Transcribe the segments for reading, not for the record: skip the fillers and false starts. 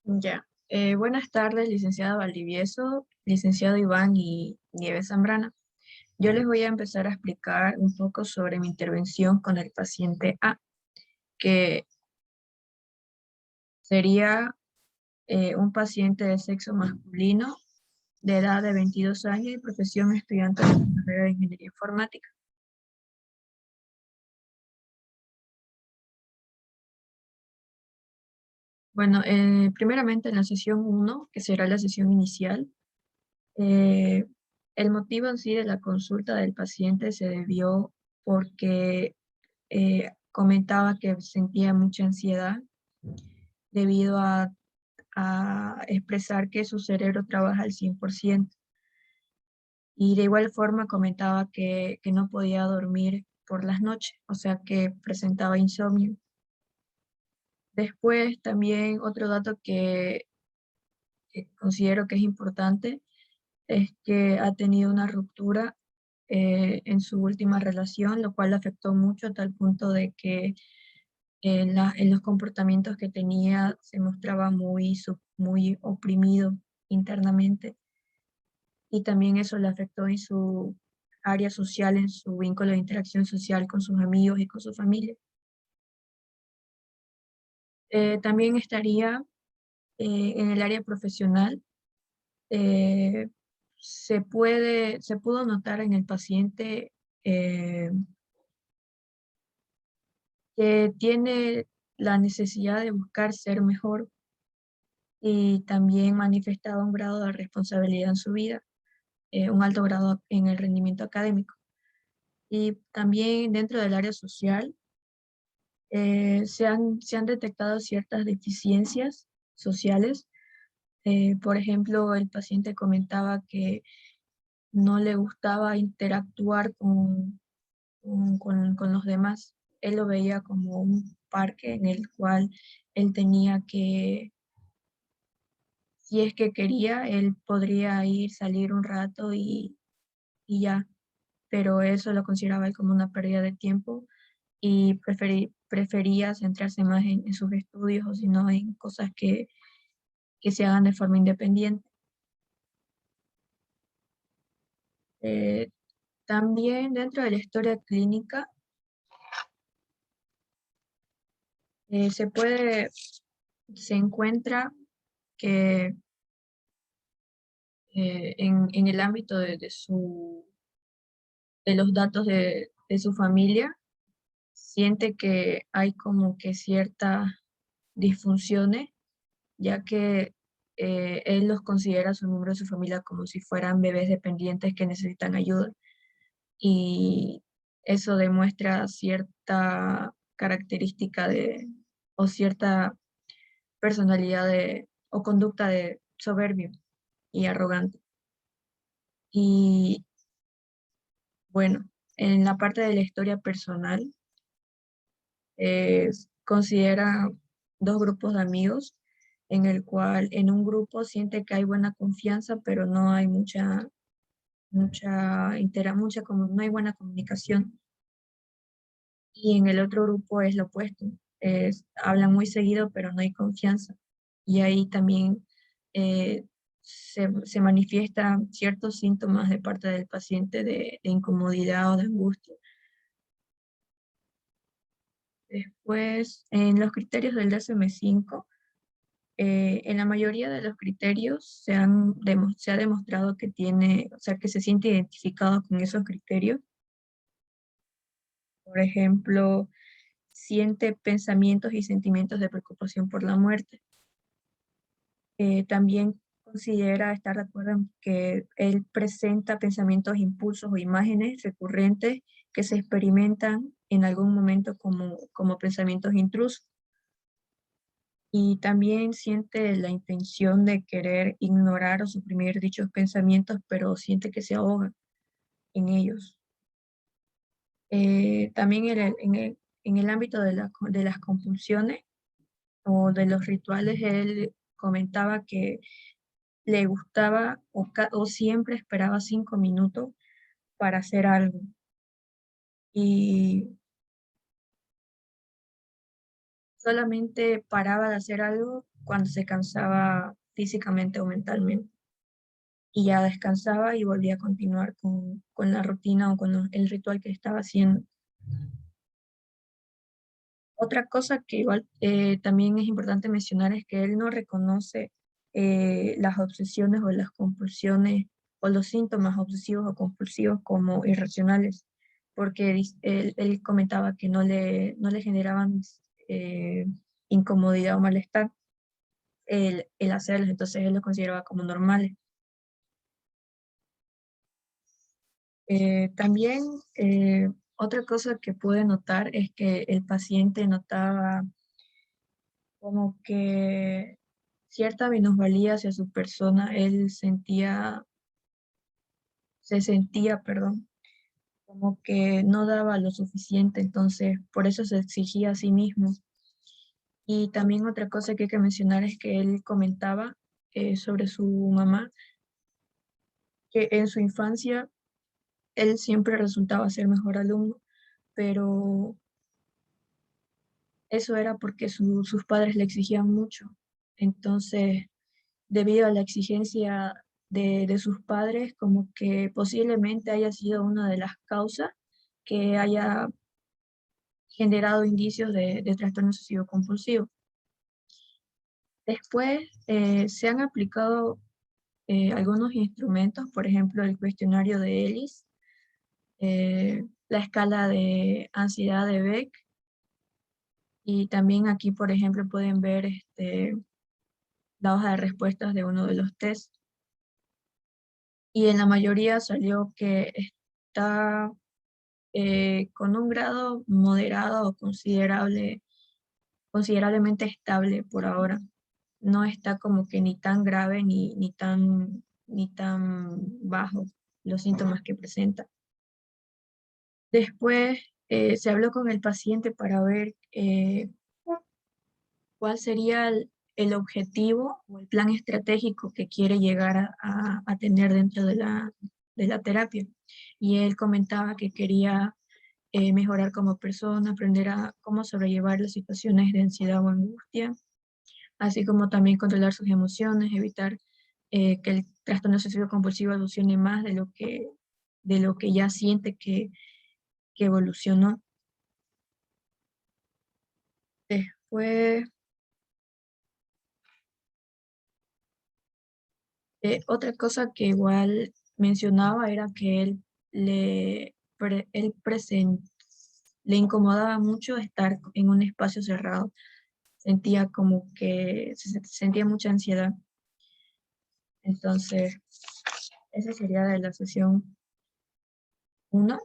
Ya. Buenas tardes, licenciada Valdivieso, licenciado Iván y Nieves Zambrana. Yo les voy a empezar a explicar un poco sobre mi intervención con el paciente A, que sería un paciente de sexo masculino, de edad de 22 años y profesión estudiante de la carrera de Ingeniería Informática. Bueno, primeramente en la sesión 1, que será la sesión inicial, Eh, el motivo en sí de la consulta del paciente se debió porque comentaba que sentía mucha ansiedad debido a expresar que su cerebro trabaja al 100%. Y de igual forma comentaba que no podía dormir por las noches, o sea que presentaba insomnio. Después también otro dato que considero que es importante es que ha tenido una ruptura en su última relación, lo cual le afectó mucho a tal punto de que en los comportamientos que tenía se mostraba muy oprimido internamente, y también eso le afectó en su área social, en su vínculo de interacción social con sus amigos y con su familia. También estaría en el área profesional. eh, se pudo notar en el paciente eh, que tiene la necesidad de buscar ser mejor, y también manifestaba un grado de responsabilidad en su vida, un alto grado en el rendimiento académico. Y también dentro del área social se han detectado ciertas deficiencias sociales. Por ejemplo, el paciente comentaba que no le gustaba interactuar con los demás. Él lo veía como un parque en el cual él tenía que, si es que quería, él podría ir, salir un rato y ya, pero eso lo consideraba él como una pérdida de tiempo y prefería centrarse más en sus estudios, o si no en cosas que se hagan de forma independiente. Eh, También dentro de la historia clínica se se encuentra que en el ámbito de los datos de su familia, siente que hay como que ciertas disfunciones, ya que él los considera a su miembro de su familia como si fueran bebés dependientes que necesitan ayuda. Y eso demuestra cierta característica o cierta personalidad o conducta de soberbio y arrogante. Y bueno, en la parte de la historia personal, eh, considera dos grupos de amigos, en el cual en un grupo siente que hay buena confianza, pero no hay no hay buena comunicación. Y en el otro grupo es lo opuesto, hablan muy seguido, pero no hay confianza. Y ahí también se manifiestan ciertos síntomas de parte del paciente de incomodidad o de angustia. Después, en los criterios del DSM-5, en la mayoría de los criterios se ha demostrado que tiene, o sea, que se siente identificado con esos criterios. Por ejemplo, siente pensamientos y sentimientos de preocupación por la muerte. También considera estar de acuerdo en que él presenta pensamientos, impulsos o imágenes recurrentes que se experimentan en algún momento como pensamientos intrusos. Y también siente la intención de querer ignorar o suprimir dichos pensamientos, pero siente que se ahoga en ellos. También en el ámbito de las compulsiones o de los rituales, él comentaba que le gustaba o siempre esperaba 5 minutos para hacer algo. Y solamente paraba de hacer algo cuando se cansaba físicamente o mentalmente. Y ya descansaba y volvía a continuar con la rutina o con el ritual que estaba haciendo. Otra cosa que igual también es importante mencionar es que él no reconoce las obsesiones o las compulsiones o los síntomas obsesivos o compulsivos como irracionales, porque él comentaba que no le generaban eh, incomodidad o malestar el hacerlos, entonces él los consideraba como normales. También otra cosa que pude notar es que el paciente notaba como que cierta minusvalía hacia su persona, se sentía, perdón, como que no daba lo suficiente, entonces por eso se exigía a sí mismo. Y también otra cosa que hay que mencionar es que él comentaba sobre su mamá, que en su infancia él siempre resultaba ser mejor alumno, pero eso era porque sus padres le exigían mucho. Entonces, debido a la exigencia de sus padres, como que posiblemente haya sido una de las causas que haya generado indicios de trastorno obsesivo compulsivo. Después se han aplicado algunos instrumentos, por ejemplo, el cuestionario de Ellis, la escala de ansiedad de Beck, y también aquí, por ejemplo, pueden ver la hoja de respuestas de uno de los test. Y en la mayoría salió que está con un grado moderado o considerablemente estable por ahora. No está como que ni tan grave ni tan bajo los síntomas que presenta. Después se habló con el paciente para ver cuál sería el objetivo o el plan estratégico que quiere llegar a tener dentro de la terapia. Y él comentaba que quería mejorar como persona, aprender a cómo sobrellevar las situaciones de ansiedad o angustia, así como también controlar sus emociones, evitar que el trastorno obsesivo compulsivo evolucione más de lo que ya siente que evolucionó. Después, otra cosa que igual mencionaba era que él le incomodaba mucho estar en un espacio cerrado. Sentía como que sentía mucha ansiedad. Entonces, esa sería de la sesión uno.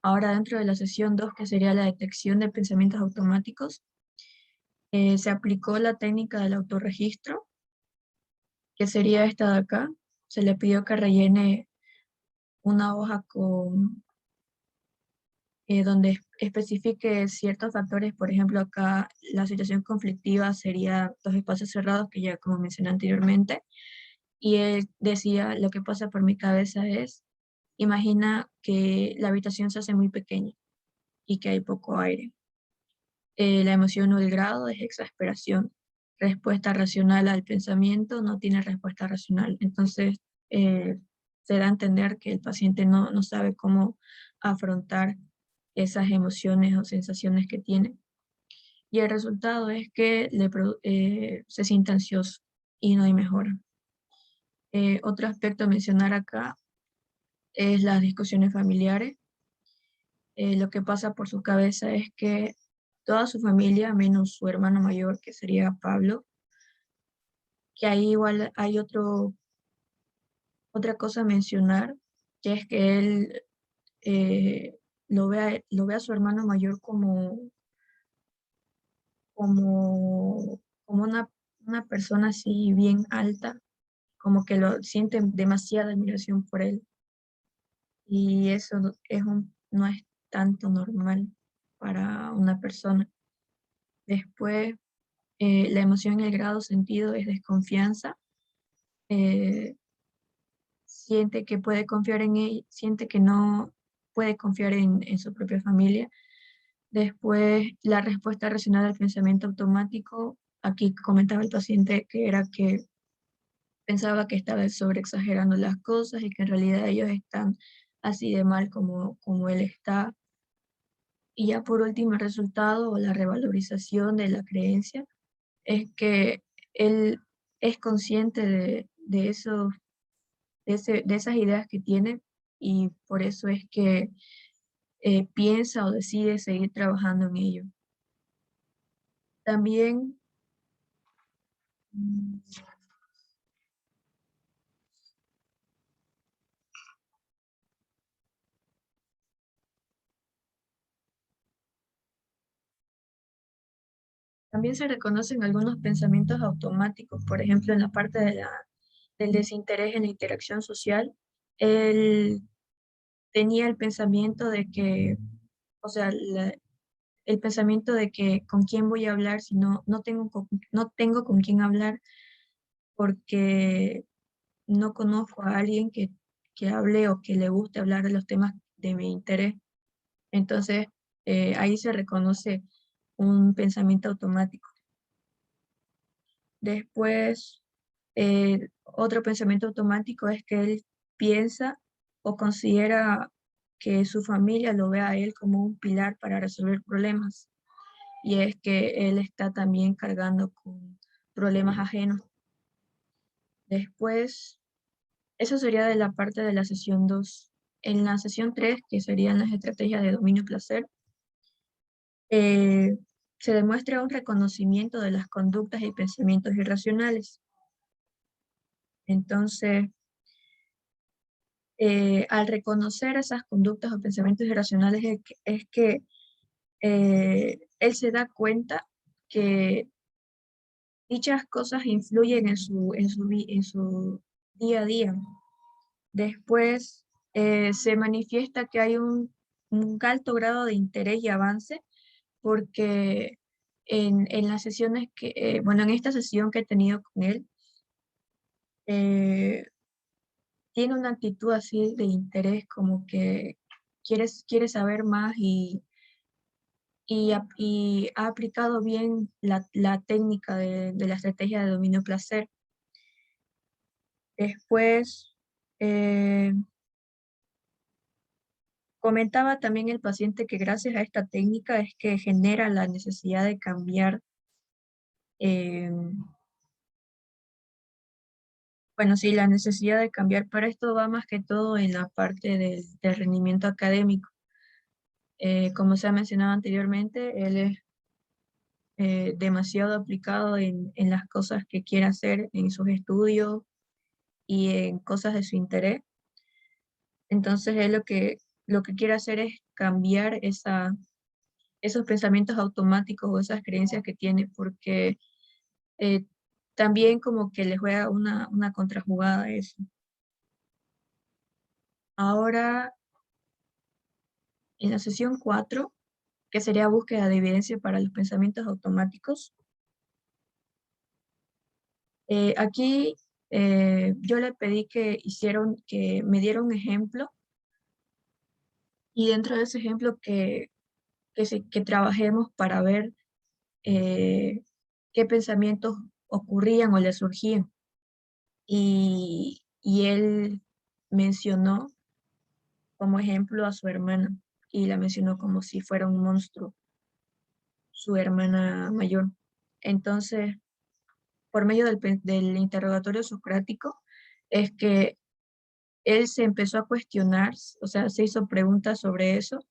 Ahora dentro de la sesión 2, que sería la detección de pensamientos automáticos, se aplicó la técnica del autorregistro, que sería esta de acá. Se le pidió que rellene una hoja donde especifique ciertos factores. Por ejemplo, acá la situación conflictiva sería los espacios cerrados, que ya como mencioné anteriormente. Y él decía, lo que pasa por mi cabeza es, imagina que la habitación se hace muy pequeña y que hay poco aire. La emoción o el grado es exasperación. Respuesta racional al pensamiento no tiene respuesta racional. Entonces, eh, se da a entender que el paciente no sabe cómo afrontar esas emociones o sensaciones que tiene. Y el resultado es que se siente ansioso y no hay mejora. Otro aspecto a mencionar acá es las discusiones familiares. Lo que pasa por su cabeza es que toda su familia, menos su hermano mayor, que sería Pablo, que ahí igual hay otra cosa a mencionar, que es que él lo ve a su hermano mayor como una persona así bien alta, como que lo siente demasiada admiración por él. Y eso no es tanto normal para una persona. Después, la emoción en el grado sentido es desconfianza. eh, Siente que puede confiar en él, siente que no puede confiar en su propia familia. Después, la respuesta racional al pensamiento automático. Aquí comentaba el paciente que era que pensaba que estaba sobreexagerando las cosas y que en realidad ellos están así de mal como él está. Y ya por último, el resultado o la revalorización de la creencia es que él es consciente de esos, de esas ideas que tiene y por eso es que piensa o decide seguir trabajando en ello. También, mm, también se reconocen algunos pensamientos automáticos, por ejemplo, en la parte del desinterés en la interacción social. Él tenía el pensamiento de que, o sea, el pensamiento de que con quién voy a hablar si no tengo con quién hablar porque no conozco a alguien que hable o que le guste hablar de los temas de mi interés. Entonces, ahí se reconoce un pensamiento automático. Después, otro pensamiento automático es que él piensa o considera que su familia lo ve a él como un pilar para resolver problemas. Y es que él está también cargando con problemas ajenos. Después, eso sería de la parte de la sesión 2. En la sesión 3, que serían las estrategias de dominio y placer, eh, se demuestra un reconocimiento de las conductas y pensamientos irracionales. Entonces, al reconocer esas conductas o pensamientos irracionales es que él se da cuenta que dichas cosas influyen en su día a día. Después se manifiesta que hay un alto grado de interés y avance porque en las sesiones bueno, en esta sesión que he tenido con él, eh, tiene una actitud así de interés, como que quiere saber más y ha aplicado bien la técnica de la estrategia de dominio placer. Después, eh, comentaba también el paciente que gracias a esta técnica es que genera la necesidad de cambiar, eh, bueno, sí, la necesidad de cambiar, pero esto va más que todo en la parte del rendimiento académico. Como se ha mencionado anteriormente, él es demasiado aplicado en las cosas que quiere hacer en sus estudios y en cosas de su interés. Entonces, él lo que quiere hacer es cambiar esos pensamientos automáticos o esas creencias que tiene, porque eh, también como que le juega una contrajugada a eso. Ahora, en la sesión 4, que sería búsqueda de evidencia para los pensamientos automáticos, aquí yo le pedí que me diera un ejemplo y dentro de ese ejemplo que trabajemos para ver qué pensamientos ocurrían o le surgían. Y él mencionó como ejemplo a su hermana y la mencionó como si fuera un monstruo, su hermana mayor. Entonces, por medio del interrogatorio socrático, es que él se empezó a cuestionar, o sea, se hizo preguntas sobre eso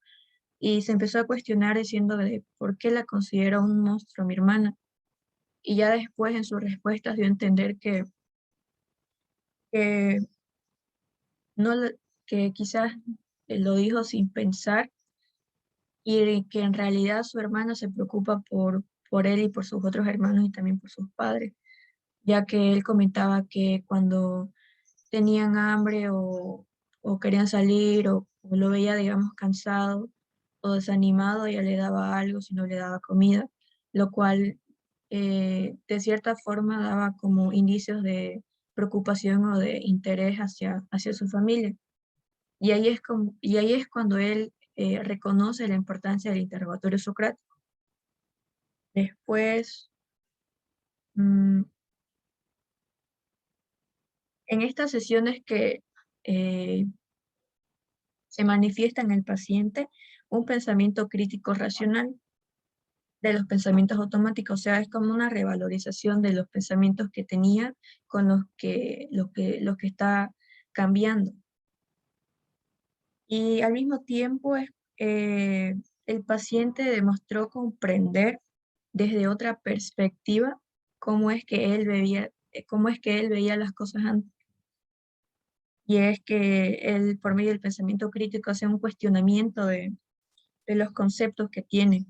y se empezó a cuestionar diciendo de por qué la considera un monstruo mi hermana. Y ya después en sus respuestas dio a entender que, no, que quizás lo dijo sin pensar y que en realidad su hermana se preocupa por él y por sus otros hermanos y también por sus padres, ya que él comentaba que cuando tenían hambre o querían salir o lo veía, digamos, cansado o desanimado, ella le daba algo si no le daba comida, lo cual de cierta forma daba como indicios de preocupación o de interés hacia su familia. Y ahí es cuando él reconoce la importancia del interrogatorio socrático. Después, en estas sesiones que se manifiesta en el paciente un pensamiento crítico racional de los pensamientos automáticos, o sea, es como una revalorización de los pensamientos que tenía con los que está cambiando. Y al mismo tiempo el paciente demostró comprender desde otra perspectiva cómo es que él veía las cosas antes. Y es que él, por medio del pensamiento crítico, hace un cuestionamiento de los conceptos que tiene.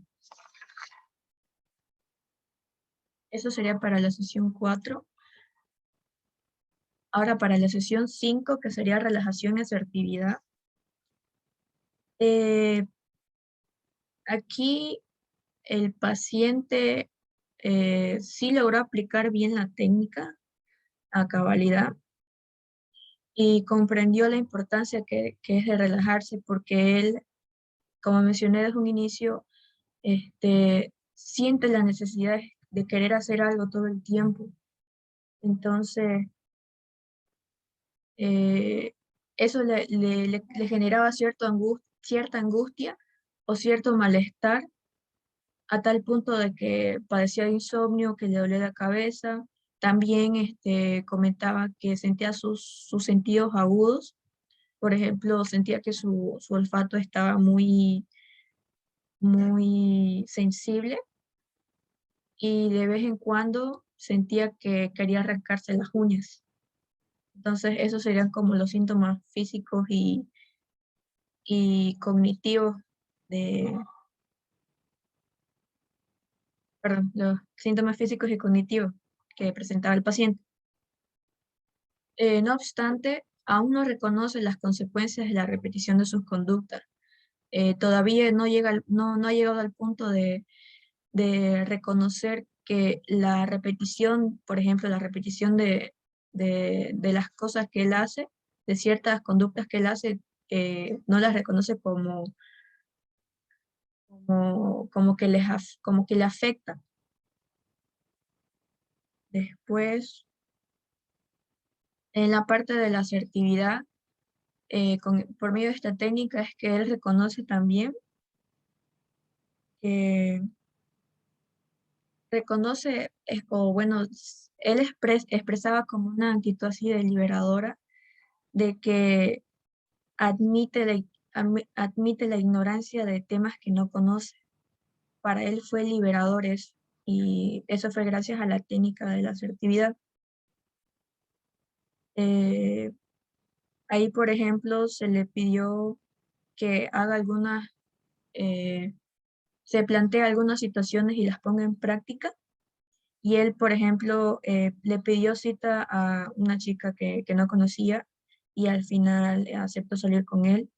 Eso sería para la sesión 4. Ahora para la sesión 5, que sería relajación y asertividad. Aquí el paciente sí logró aplicar bien la técnica a cabalidad y comprendió la importancia que es de relajarse, porque él, como mencioné desde un inicio, siente la necesidad de querer hacer algo todo el tiempo. Entonces, eso le generaba cierta angustia o cierto malestar, a tal punto de que padecía de insomnio, que le dolía la cabeza. También comentaba que sentía sus sentidos agudos. Por ejemplo, sentía que su olfato estaba muy, muy sensible, y de vez en cuando sentía que quería arrancarse las uñas. Entonces, esos serían como los síntomas físicos y cognitivos de, perdón, los síntomas físicos y cognitivos que presentaba el paciente. No obstante, aún no reconoce las consecuencias de la repetición de sus conductas. Todavía no ha llegado al punto de reconocer que la repetición, por ejemplo, la repetición de las cosas que él hace, de ciertas conductas que él hace, no las reconoce como que le afecta. Después, en la parte de la asertividad, por medio de esta técnica es que él reconoce también que o bueno, él expresaba como una actitud así deliberadora de que admite la ignorancia de temas que no conoce. Para él fue liberador eso, y eso fue gracias a la técnica de la asertividad. Eh, Ahí, por ejemplo, se le pidió que haga se plantea algunas situaciones y las ponga en práctica. Y él, por ejemplo, le pidió cita a una chica que no conocía, y al final aceptó salir con él.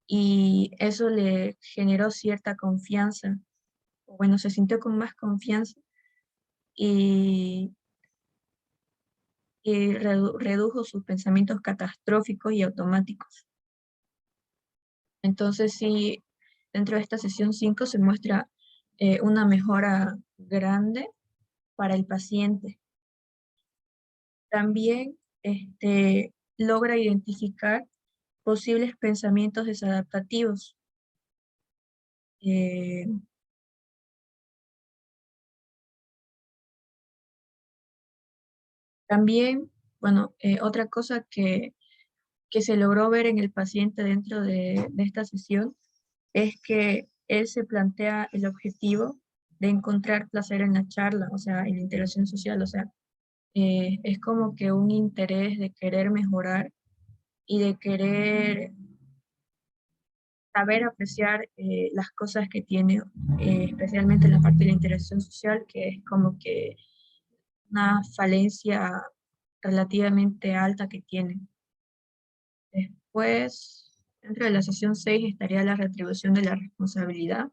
Y eso le generó cierta confianza. O bueno, se sintió con más confianza, y, redujo sus pensamientos catastróficos y automáticos. Entonces, sí, dentro de esta sesión 5 se muestra una mejora grande para el paciente. También logra identificar posibles pensamientos desadaptativos. Eh, También, bueno, otra cosa que se logró ver en el paciente dentro de esta sesión es que él se plantea el objetivo de encontrar placer en la charla, o sea, en la interacción social. O sea, es como que un interés de querer mejorar y de querer saber apreciar las cosas que tiene, especialmente en la parte de la interacción social, que es como que una falencia relativamente alta que tiene. Después, dentro de la sesión 6 estaría la retribución de la responsabilidad.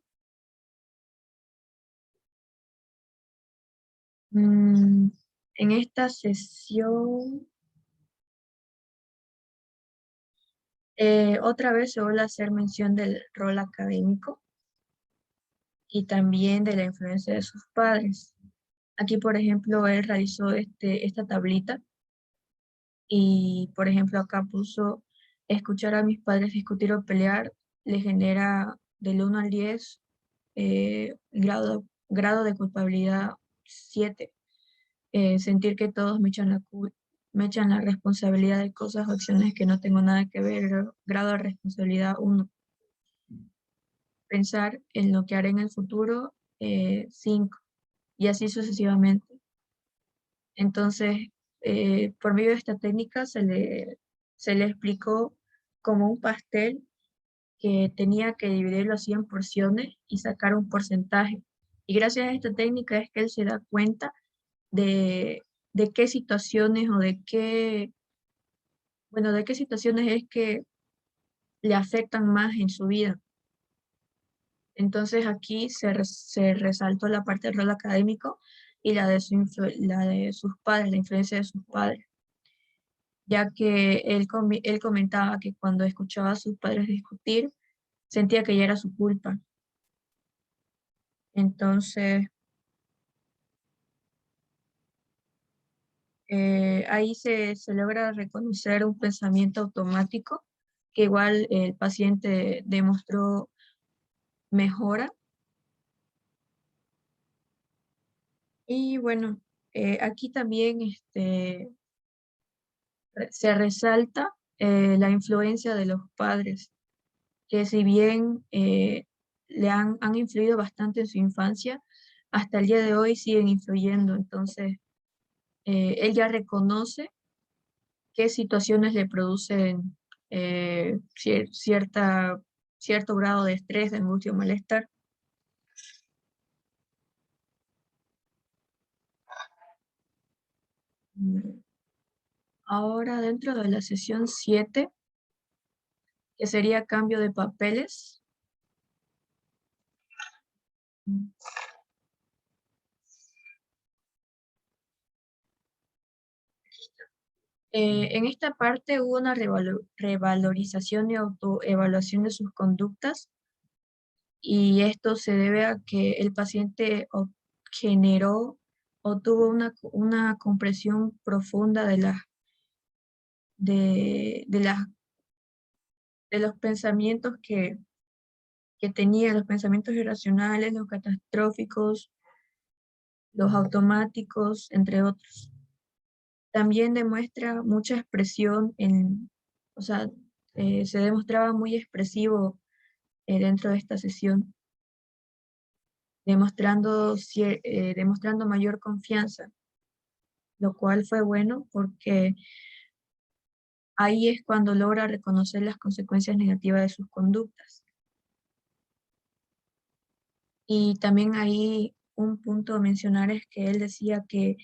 En esta sesión, Otra vez se vuelve a hacer mención del rol académico y también de la influencia de sus padres. Aquí, por ejemplo, él realizó esta tablita y, por ejemplo, acá puso, escuchar a mis padres discutir o pelear le genera del 1 al 10 grado de culpabilidad 7. Sentir que todos me echan la responsabilidad de cosas o acciones que no tengo nada que ver, grado de responsabilidad 1. Pensar en lo que haré en el futuro, 5, y así sucesivamente. Entonces, por medio de esta técnica se le explicó como un pastel que tenía que dividirlo así en porciones y sacar un porcentaje. Y gracias a esta técnica es que él se da cuenta de qué situaciones o de qué situaciones es que le afectan más en su vida. Entonces aquí se resaltó la parte del rol académico y la de sus padres, la influencia de sus padres, ya que él comentaba que cuando escuchaba a sus padres discutir, sentía que ya era su culpa. Entonces, ahí se logra reconocer un pensamiento automático que igual el paciente demostró mejora. Y bueno, aquí también se resalta la influencia de los padres, que si bien han influido bastante en su infancia, hasta el día de hoy siguen influyendo. Entonces, él ya reconoce qué situaciones le producen cierto grado de estrés, de angustia o malestar. Mm, Ahora, dentro de la sesión 7, que sería cambio de papeles, mm, en esta parte hubo una revalorización y autoevaluación de sus conductas, y esto se debe a que el paciente generó o tuvo una comprensión profunda de las de los pensamientos que tenía, los pensamientos irracionales, los catastróficos, los automáticos, entre otros. También demuestra mucha expresión o sea, se demostraba muy expresivo dentro de esta sesión, demostrando mayor confianza, lo cual fue bueno porque ahí es cuando logra reconocer las consecuencias negativas de sus conductas. Y también ahí un punto a mencionar es que él decía que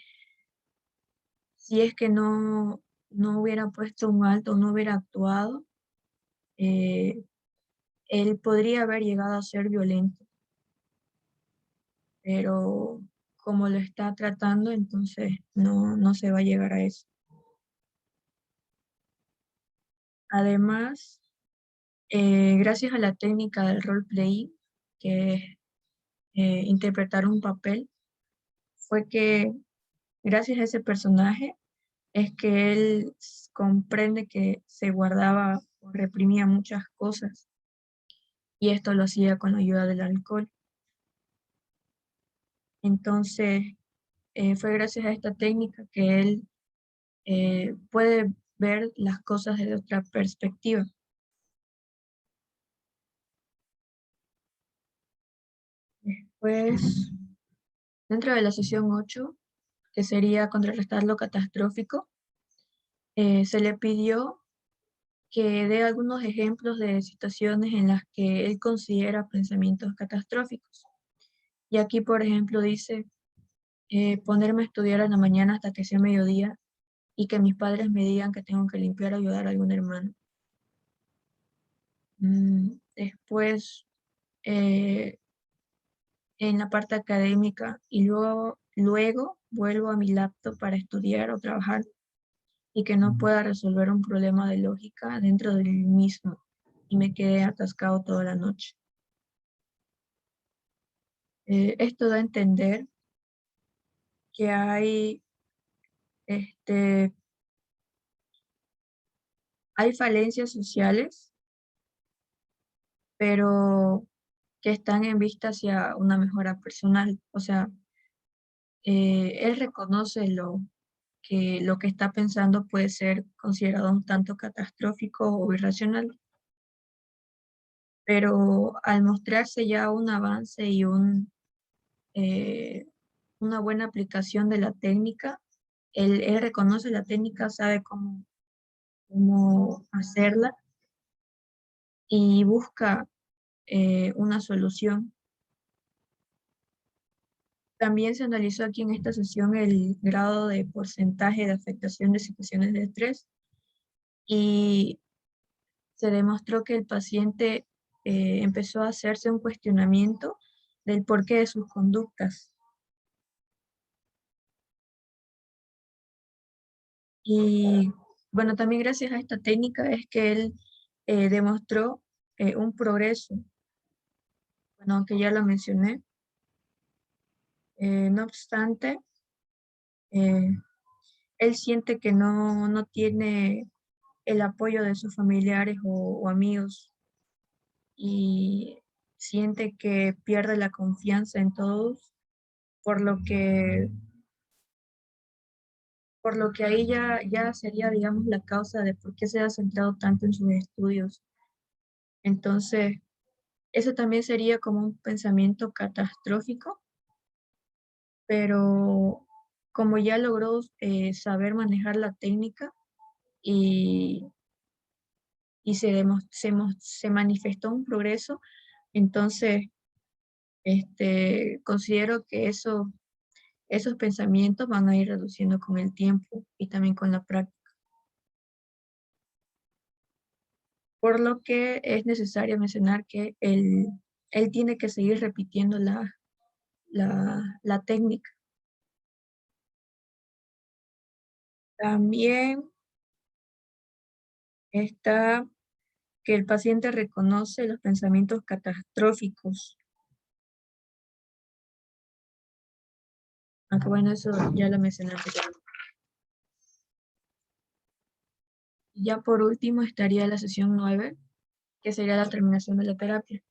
si es que no hubiera puesto un alto, no hubiera actuado, eh, él podría haber llegado a ser violento, pero como lo está tratando, entonces no se va a llegar a eso. Además, gracias a la técnica del role-playing, que es interpretar un papel, fue que gracias a ese personaje es que él comprende que se guardaba o reprimía muchas cosas, y esto lo hacía con la ayuda del alcohol. Entonces, fue gracias a esta técnica que él puede ver las cosas desde otra perspectiva. Después, dentro de la sesión 8, que sería contrarrestar lo catastrófico, se le pidió que dé algunos ejemplos de situaciones en las que él considera pensamientos catastróficos. Y aquí, por ejemplo, dice, ponerme a estudiar en la mañana hasta que sea mediodía y que mis padres me digan que tengo que limpiar o ayudar a algún hermano. Después, eh, en la parte académica, y luego vuelvo a mi laptop para estudiar o trabajar y que no pueda resolver un problema de lógica dentro del mismo y me quedé atascado toda la noche. Esto da a entender que este, hay falencias sociales, pero que están en vista hacia una mejora personal. O sea, él reconoce lo que está pensando puede ser considerado un tanto catastrófico o irracional, pero al mostrarse ya un avance y eh, una buena aplicación de la técnica, él reconoce la técnica, sabe cómo hacerla y busca una solución. También se analizó aquí en esta sesión el grado de porcentaje de afectación de situaciones de estrés y se demostró que el paciente empezó a hacerse un cuestionamiento del porqué de sus conductas. Y bueno, también gracias a esta técnica es que él demostró un progreso, bueno, aunque ya lo mencioné. No obstante, eh, él siente que no tiene el apoyo de sus familiares o amigos y siente que pierde la confianza en todos, por lo que, por lo que ahí ya sería, digamos, la causa de por qué se ha centrado tanto en sus estudios. Entonces, eso también sería como un pensamiento catastrófico, pero como ya logró saber manejar la técnica y, y se manifestó un progreso, entonces considero que esos pensamientos van a ir reduciendo con el tiempo y también con la práctica. Por lo que es necesario mencionar que él tiene que seguir repitiendo la técnica. También está que el paciente reconoce los pensamientos catastróficos. Aunque bueno, eso ya lo mencioné anteriormente. Ya por último estaría la sesión 9, que sería la terminación de la terapia.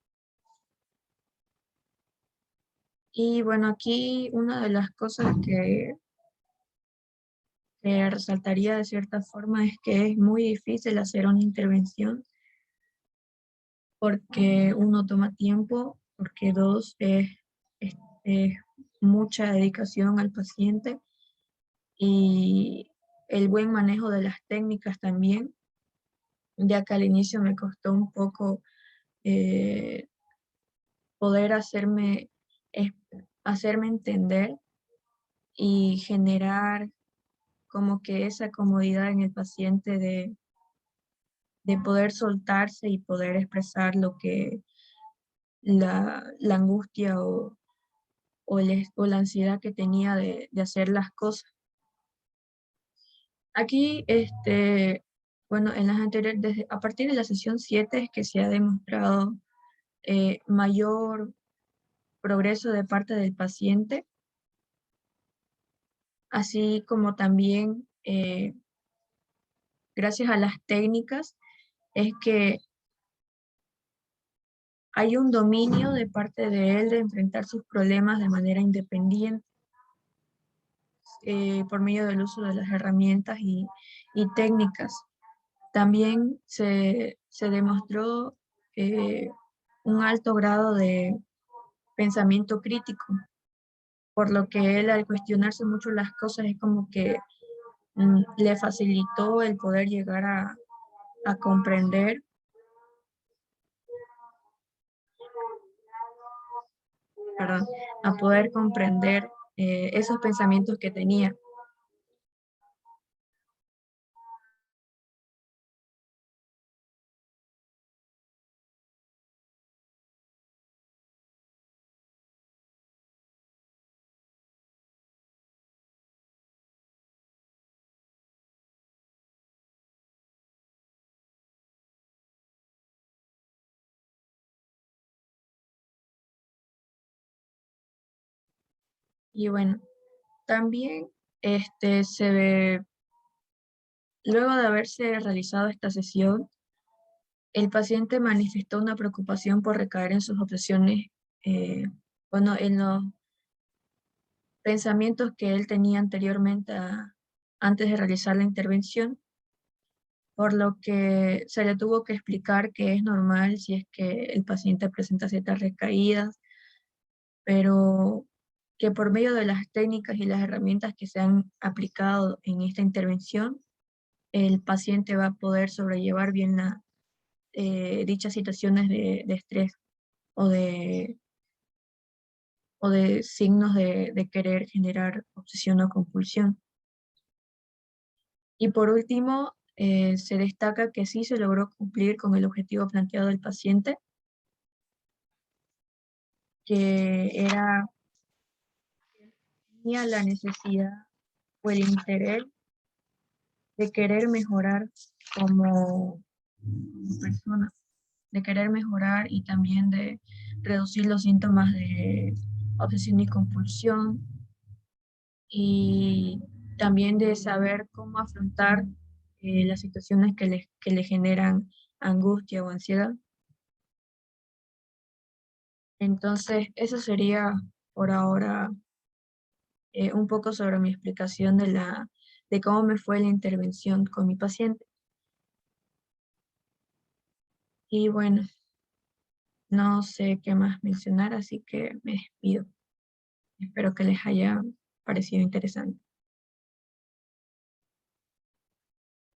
Y bueno, aquí una de las cosas que resaltaría de cierta forma es que es muy difícil hacer una intervención porque uno toma tiempo, porque dos es mucha dedicación al paciente y el buen manejo de las técnicas también, ya que al inicio me costó un poco eh, poder es- hacerme entender y generar como que esa comodidad en el paciente de poder soltarse y poder expresar lo que la angustia o la ansiedad que tenía de hacer las cosas. Aquí, bueno, en las anteriores, a partir de la sesión 7 es que se ha demostrado mayor progreso de parte del paciente, así como también gracias a las técnicas es que hay un dominio de parte de él de enfrentar sus problemas de manera independiente por medio del uso de las herramientas y técnicas. También se demostró un alto grado de pensamiento crítico, por lo que él al cuestionarse mucho las cosas es como que le facilitó el poder llegar a comprender, perdón, a poder comprender esos pensamientos que tenía. Y bueno, también luego de haberse realizado esta sesión, el paciente manifestó una preocupación por recaer en sus obsesiones, bueno, en los pensamientos que él tenía anteriormente antes de realizar la intervención, por lo que se le tuvo que explicar que es normal si es que el paciente presenta ciertas recaídas, pero que por medio de las técnicas y las herramientas que se han aplicado en esta intervención, el paciente va a poder sobrellevar bien dichas situaciones de estrés o de signos de querer generar obsesión o compulsión. Y por último, se destaca que sí se logró cumplir con el objetivo planteado del paciente, que era, tenía la necesidad o el interés de querer mejorar como persona, de querer mejorar y también de reducir los síntomas de obsesión y compulsión, y también de saber cómo afrontar las situaciones que le generan angustia o ansiedad. Entonces, eso sería por ahora un poco sobre mi explicación de cómo me fue la intervención con mi paciente. Y bueno, no sé qué más mencionar, así que me despido. Espero que les haya parecido interesante.